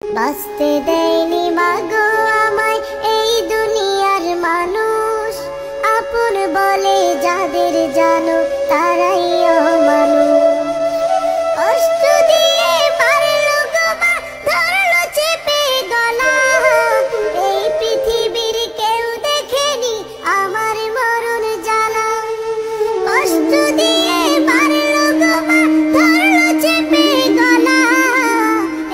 বাঁচতে দেয়নি মাগো আমায় এই দুনিয়ার মানুষ, আপন বলে যাদের জানো তারাই অমানুষ। কষ্ট দিয়ে মারলো গো মা, ধরলো চেপে গলা, এই পৃথিবীর কেউ দেখেনি আমার মরণ জ্বালা। কষ্ট দিয়ে মারলো গো মা, ধরলো চেপে গলা,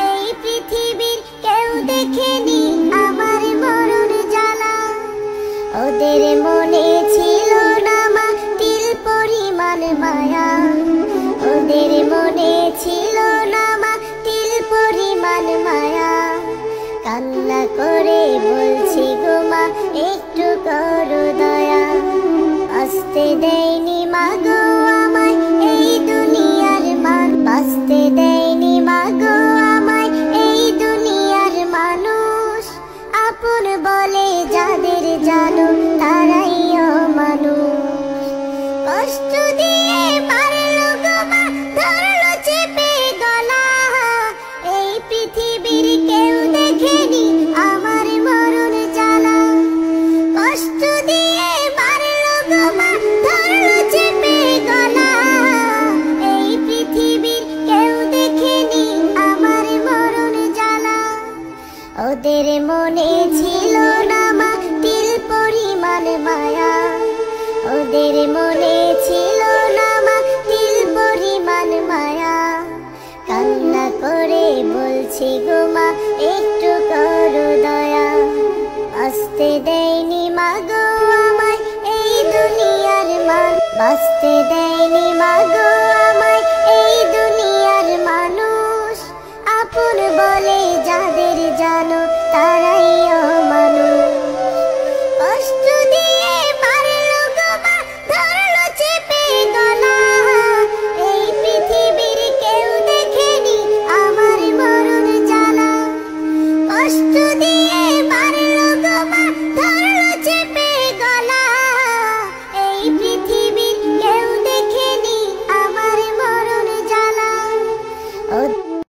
এই পৃথিবীর কেউ দেখেনি আমার মরণ জ্বালা। ওদের মনে ছিল না মা তিল পরিমাণ মায়া, ওদের মনে ছিল না মা তিল পরিমাণ মায়া। কান্না করে বলছি গো মা একটু করো দয়া, বাঁচতে দেয়নি মা গো আমায় এই দুনিয়ার মান, বাঁচতে দেয়নি মা গো আমায় এই দুনিয়ার মানুষ, আপন বলে যাদের জানো তারাই অমানুষ। কষ্ট দিয়ে মারলো গো মা, ধরলো চেপে গলা, এই পৃথিবীর কেউ দেখেনি আমার মরণ জ্বালা। কষ্ট দিয়ে মারলো গো মা, ধরলো চেপে গলা, এই পৃথিবীর কেউ দেখেনি আমার মরণ জ্বালা। ওদের মনে ছিল না মা তিল পরিমাণ মায়া, ওদের মনে ছিল না মা তিল পরিমাণ মায়া। কান্না করে বলছি গো মা একটু করো দয়া, বাঁচতে দেয়নি মা গো আমায় এই দুনিয়ার মান, বাঁচতে দেয়নি মা গো আমায় এই দুনিয়ার